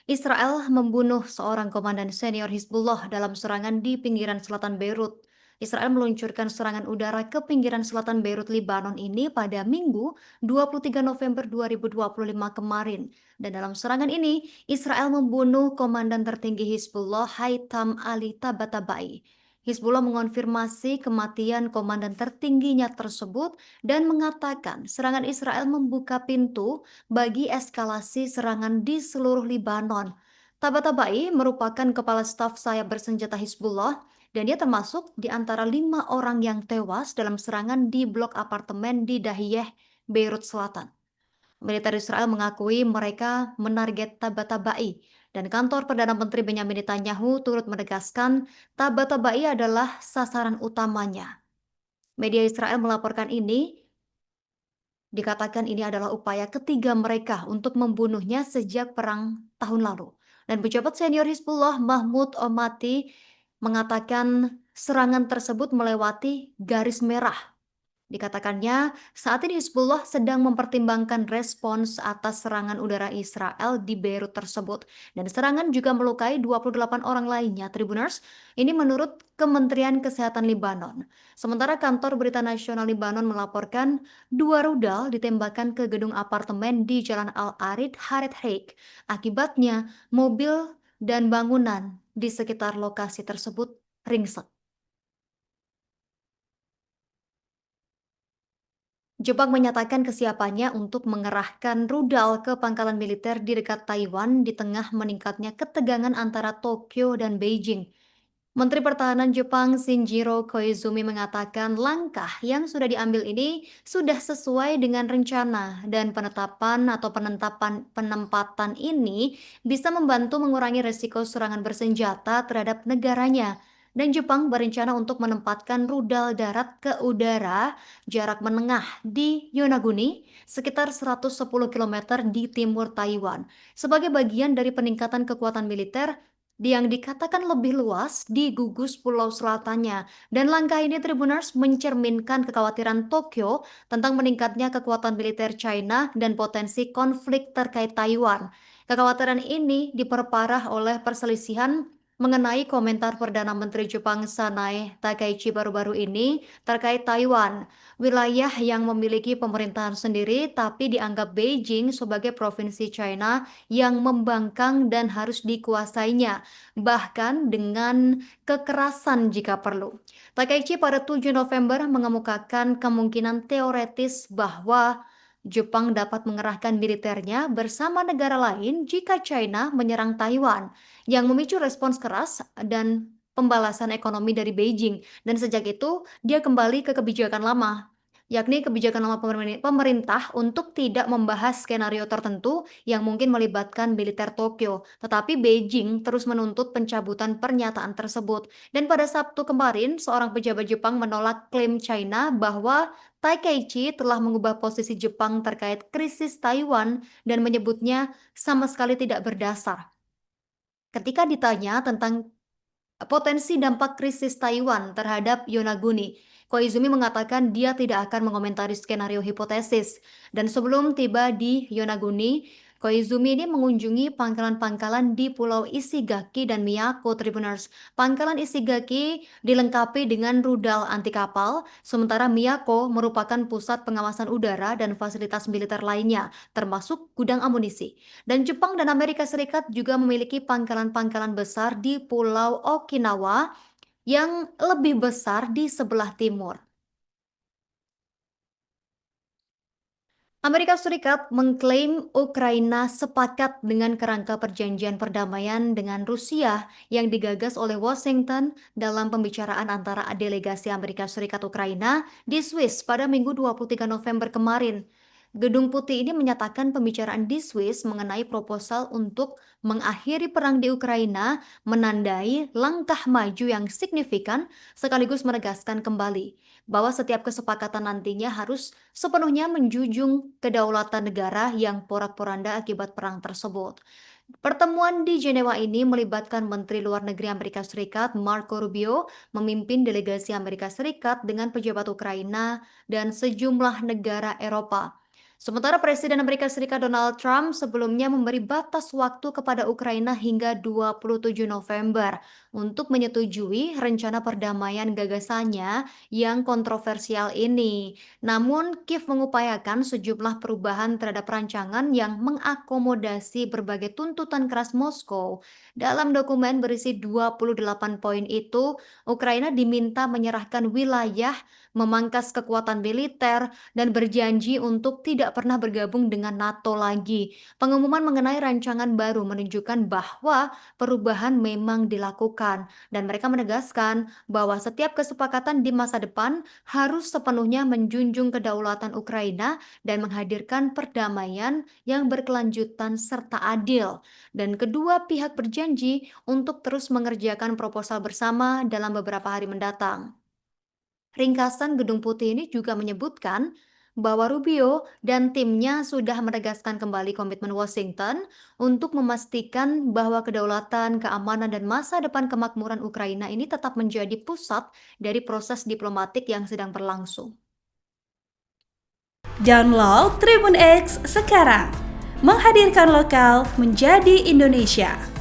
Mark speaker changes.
Speaker 1: Israel membunuh seorang komandan senior Hizbullah dalam serangan di pinggiran selatan Beirut. Israel meluncurkan serangan udara ke pinggiran selatan Beirut, Lebanon ini pada Minggu 23 November 2025 kemarin. Dan dalam serangan ini, Israel membunuh komandan tertinggi Hizbullah Haitham Ali Tabatabai. Hizbullah mengonfirmasi kematian komandan tertingginya tersebut dan mengatakan serangan Israel membuka pintu bagi eskalasi serangan di seluruh Libanon. Tabatabai merupakan kepala staf sayap bersenjata Hizbullah dan dia termasuk di antara 5 orang yang tewas dalam serangan di blok apartemen di Dahiyeh, Beirut Selatan. Militer Israel mengakui mereka menarget Tabatabai dan kantor Perdana Menteri Benyamin Netanyahu turut menegaskan Tabatabai adalah sasaran utamanya. Media Israel melaporkan ini. Dikatakan ini adalah upaya ketiga mereka untuk membunuhnya sejak perang tahun lalu. Dan pejabat senior Hizbullah Mahmud Omati mengatakan serangan tersebut melewati garis merah. Dikatakannya, saat ini Hizbullah sedang mempertimbangkan respons atas serangan udara Israel di Beirut tersebut. Dan serangan juga melukai 28 orang lainnya, Tribuners. Ini menurut Kementerian Kesehatan Libanon. Sementara kantor berita nasional Libanon melaporkan 2 rudal ditembakkan ke gedung apartemen di Jalan Al-Arid, Haret Haik. Akibatnya, mobil dan bangunan di sekitar lokasi tersebut ringsek. Jepang menyatakan kesiapannya untuk mengerahkan rudal ke pangkalan militer di dekat Taiwan di tengah meningkatnya ketegangan antara Tokyo dan Beijing. Menteri Pertahanan Jepang Shinjiro Koizumi mengatakan langkah yang sudah diambil ini sudah sesuai dengan rencana dan penempatan ini bisa membantu mengurangi resiko serangan bersenjata terhadap negaranya. Dan Jepang berencana untuk menempatkan rudal darat ke udara jarak menengah di Yonaguni sekitar 110 km di timur Taiwan sebagai bagian dari peningkatan kekuatan militer yang dikatakan lebih luas di gugus pulau selatannya. Dan langkah ini Tribuners mencerminkan kekhawatiran Tokyo tentang meningkatnya kekuatan militer China dan potensi konflik terkait Taiwan. Kekhawatiran ini diperparah oleh perselisihan mengenai komentar Perdana Menteri Jepang Sanae Takaichi baru-baru ini terkait Taiwan, wilayah yang memiliki pemerintahan sendiri tapi dianggap Beijing sebagai provinsi China yang membangkang dan harus dikuasainya, bahkan dengan kekerasan jika perlu. Takaichi pada 7 November mengemukakan kemungkinan teoretis bahwa Jepang dapat mengerahkan militernya bersama negara lain jika China menyerang Taiwan, yang memicu respons keras dan pembalasan ekonomi dari Beijing. Dan sejak itu, dia kembali ke kebijakan lama, yakni kebijakan lama pemerintah untuk tidak membahas skenario tertentu yang mungkin melibatkan militer Tokyo. Tetapi Beijing terus menuntut pencabutan pernyataan tersebut. Dan pada Sabtu kemarin, seorang pejabat Jepang menolak klaim China bahwa Takaichi telah mengubah posisi Jepang terkait krisis Taiwan dan menyebutnya sama sekali tidak berdasar. Ketika ditanya tentang potensi dampak krisis Taiwan terhadap Yonaguni, Koizumi mengatakan dia tidak akan mengomentari skenario hipotesis. Dan sebelum tiba di Yonaguni, Koizumi ini mengunjungi pangkalan-pangkalan di Pulau Ishigaki dan Miyako, Tribuners. Pangkalan Ishigaki dilengkapi dengan rudal anti kapal, sementara Miyako merupakan pusat pengawasan udara dan fasilitas militer lainnya, termasuk gudang amunisi. Dan Jepang dan Amerika Serikat juga memiliki pangkalan-pangkalan besar di Pulau Okinawa yang lebih besar di sebelah timur. Amerika Serikat mengklaim Ukraina sepakat dengan kerangka perjanjian perdamaian dengan Rusia yang digagas oleh Washington dalam pembicaraan antara delegasi Amerika Serikat Ukraina di Swiss pada Minggu 23 November kemarin. Gedung Putih ini menyatakan pembicaraan di Swiss mengenai proposal untuk mengakhiri perang di Ukraina menandai langkah maju yang signifikan sekaligus menegaskan kembali bahwa setiap kesepakatan nantinya harus sepenuhnya menjunjung kedaulatan negara yang porak-poranda akibat perang tersebut. Pertemuan di Jenewa ini melibatkan Menteri Luar Negeri Amerika Serikat Marco Rubio memimpin delegasi Amerika Serikat dengan pejabat Ukraina dan sejumlah negara Eropa. Sementara Presiden Amerika Serikat Donald Trump sebelumnya memberi batas waktu kepada Ukraina hingga 27 November untuk menyetujui rencana perdamaian gagasannya yang kontroversial ini. Namun, Kiev mengupayakan sejumlah perubahan terhadap rancangan yang mengakomodasi berbagai tuntutan keras Moskow. Dalam dokumen berisi 28 poin itu, Ukraina diminta menyerahkan wilayah, memangkas kekuatan militer, dan berjanji untuk tidak pernah bergabung dengan NATO lagi. Pengumuman mengenai rancangan baru menunjukkan bahwa perubahan memang dilakukan, dan mereka menegaskan bahwa setiap kesepakatan di masa depan harus sepenuhnya menjunjung kedaulatan Ukraina dan menghadirkan perdamaian yang berkelanjutan serta adil. Dan kedua pihak berjanji untuk terus mengerjakan proposal bersama dalam beberapa hari mendatang. Ringkasan Gedung Putih ini juga menyebutkan bahwa Rubio dan timnya sudah menegaskan kembali komitmen Washington untuk memastikan bahwa kedaulatan, keamanan, dan masa depan kemakmuran Ukraina ini tetap menjadi pusat dari proses diplomatik yang sedang berlangsung.
Speaker 2: Download Tribun X sekarang, menghadirkan lokal menjadi Indonesia.